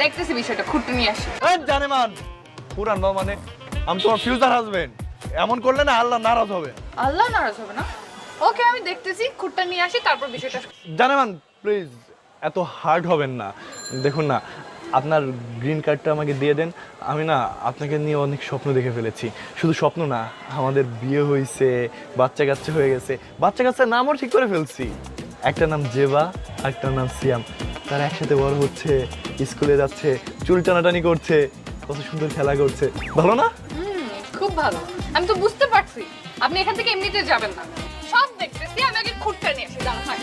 দেখতেছি বিষয়টা, খুঁটে নিয়ে আসি। জানেমান পুরান বাবা মানে আমি তোমার ফিউচার হাজবেন্ড, এমন করলে না আল্লাহ নারাজ হবে। আল্লাহ নারাজ হবে না? ওকে, আমি দেখতেছি, খুঁটটা নিয়ে আসি, তারপর বিষয়টা। জানেমান প্লিজ এত হার্ড হবেন না। দেখুন না, আপনার গ্রিন কার্ডটা আমাকে দিয়ে দেন। আমি না আপনাকে নিয়ে অনেক স্বপ্ন দেখে ফেলেছি। শুধু স্বপ্ন না, আমাদের বিয়ে হয়েছে, বাচ্চা কাচ্চা হয়ে গেছে, বাচ্চা কাচ্চার নামও ঠিক করে ফেলছি। একটা নাম জেবা, একটার নাম সিয়াম। তারা একসাথে বড় হচ্ছে, স্কুলে যাচ্ছে, চুল টানাটানি করছে, কত সুন্দর খেলা করছে। ভালো না? খুব ভালো। আমি তো বুঝতে পারছি আপনি এখান থেকে এমনিতে যাবেন না। সব দেখতেছি, আমি আগে খুঁটটা নিয়ে আসি, দাঁড়ান।